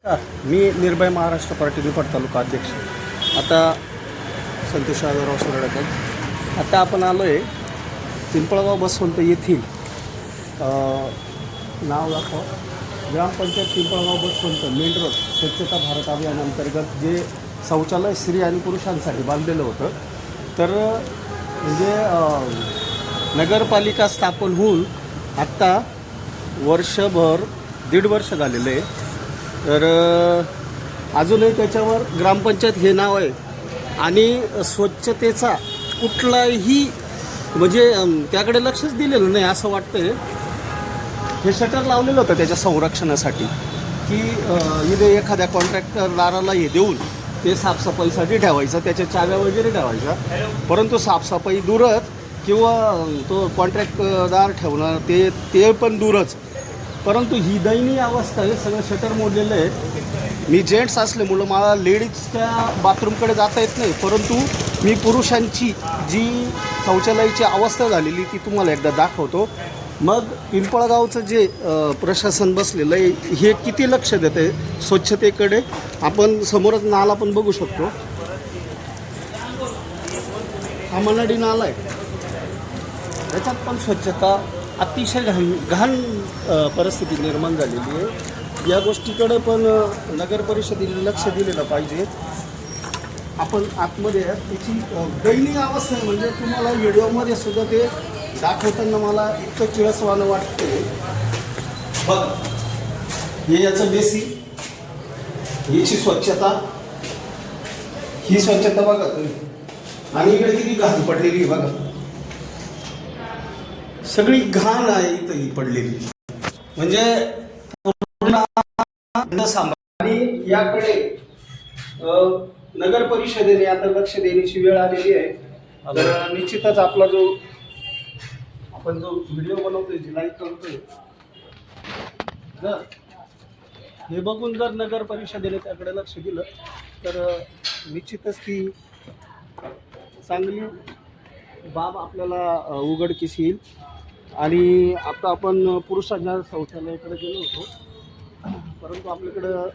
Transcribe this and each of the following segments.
मी निर्भय महाराष्ट्र पार्टी निफाड तालुका अध्यक्ष. आता संतोष आजाराव सुरडकर. आता आपण आलो आहे पिंपळगाव बसवंत येथील नाव दाखव ग्रामपंचायत पिंपळगाव बसवंत मेन रोड स्वच्छता भारत अभियानांतर्गत जे शौचालय स्त्री आणि पुरुषांसाठी बांधलेलं होतं. तर म्हणजे नगरपालिका स्थापन होऊन आत्ता वर्षभर 1.5 वर्ष झालेलं आहे. तर अजूनही त्याच्यावर ग्रामपंचायत हे नाव आहे आणि स्वच्छतेचा कुठलाही म्हणजे त्याकडे लक्षच दिलेलं नाही असं वाटतंय. हे शटर लावलेलं होतं त्याच्या संरक्षणासाठी की इथे एखाद्या कॉन्ट्रॅक्टरदाराला हे देऊन ते साफसफाईसाठी ठेवायचं, त्याच्या चाव्या वगैरे ठेवायच्या. परंतु साफसफाई दूरच किंवा तो कॉन्ट्रॅक्टदार ठेवणार ते पण दूरच. परंतु ही दयनीय अवस्था आहे. सगळं शटर मोडलेलं आहे. मी जेंट्स असल्यामुळं मला लेडीजच्या बाथरूमकडे जाता येत नाही, परंतु मी पुरुषांची जी शौचालयाची अवस्था झालेली ती तुम्हाला एकदा दाखवतो. मग पिंपळगावचं जे प्रशासन बसलेलं आहे हे किती लक्ष देतं आहे स्वच्छतेकडे. आपण समोरच नाला पण बघू शकतो. हा मनडी नाला आहे, त्याच्यात पण स्वच्छता अतिशय घाण परिस्थिती निर्माण झालेली आहे. या गोष्टीकडे पण नगर परिषदेने लक्ष दिलेलं पाहिजे. आपण आतमध्ये त्याची दयनीय अवस्था आहे. म्हणजे तुम्हाला व्हिडिओमध्ये सुद्धा ते दाखवताना मला इतकं किळसवाणं वाटते. बघ हे याचं बेसिक, याची स्वच्छता, ही स्वच्छता बघा तुम्ही. आणि इकडे किती घाण पडलेली बघा, सगळी घाण आहे इथं ही पडलेली. म्हणजे आणि याकडे नगर परिषदेने आता लक्ष देण्याची वेळ आलेली आहे. तर निश्चितच आपला जो आपण जो व्हिडिओ बनवतोय जी लाईक करतोय जर हे बघून जर नगर परिषदेने त्याकडे लक्ष दिलं तर निश्चितच ती चांगली बाब आपल्याला उघडकीस येईल. आणि आता आपण पुरुषांच्या शौचालयाकडे गेलो होतो, परंतु आपल्याकडं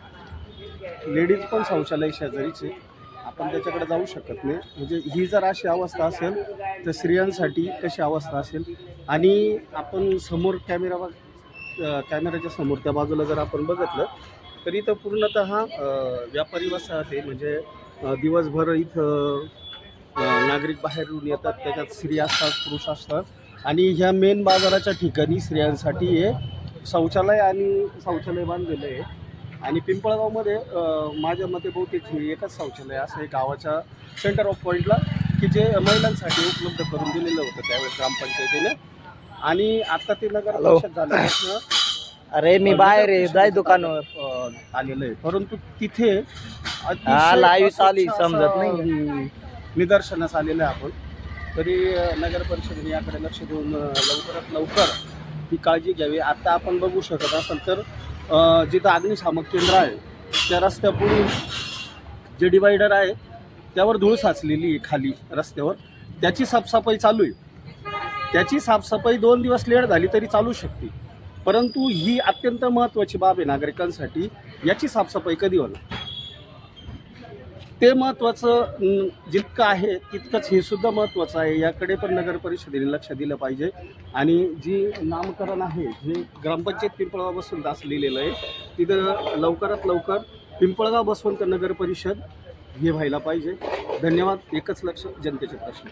लेडीज पण शौचालय शेजारीचे, आपण त्याच्याकडे जाऊ शकत नाही. म्हणजे ही जर अशी अवस्था असेल तर स्त्रियांसाठी कशी अवस्था असेल. आणि आपण समोर कॅमेऱ्याच्या समोर त्या बाजूला जर आपण बघितलं तर इथं पूर्णतः व्यापारी वसाहत आहे. म्हणजे दिवसभर इथं नागरिक बाहेरून येतात, त्याच्यात स्त्री असतात, पुरुष असतात. आणि ह्या मेन बाजाराच्या ठिकाणी स्त्रियांसाठी हे शौचालय बांधलेलं आहे. आणि पिंपळगावमध्ये माझ्या मते बहुतेक हे एकच शौचालय असं आहे गावाच्या सेंटर ऑफ पॉईंटला की जे महिलांसाठी उपलब्ध करून दिलेलं होतं त्यावेळेस ग्रामपंचायतीने. आणि आता ते नगर परिषद झाल्यापासून अरे मी बाहेर आहे जाय दुकानावर आलेलं आहे. परंतु तिथे समजत नाही निदर्शनास आलेलं आहे. आपण तरी नगर परिषदेने याकडे लक्ष देऊन लवकरात लवकर ती काळजी घ्यावी. आता आपण बघू शकत असाल तर जिथं अग्निशामक केंद्र आहे त्या रस्त्यापुढे जे डिवायडर आहे त्यावर धूळ साचलेली आहे खाली रस्त्यावर. त्याची साफसफाई चालू आहे. त्याची साफसफाई 2 दिवस लेट झाली तरी चालू शकते. परंतु ही अत्यंत महत्त्वाची बाब आहे नागरिकांसाठी. याची साफसफाई कधी होणार ते महत्त्वाचं जितकं आहे तितकंच हे सुद्धा महत्त्वाचं आहे. याकडे पण नगर परिषदेने लक्ष दिलं पाहिजे. आणि जी नामकरण आहे जे ग्रामपंचायत पिंपळगाव बसवंत असं लिहिलेलं आहे तिथं लवकरात लवकर पिंपळगाव बसवंत नगर परिषद हे व्हायला पाहिजे. धन्यवाद. एकच लक्ष जनतेचे प्रश्न.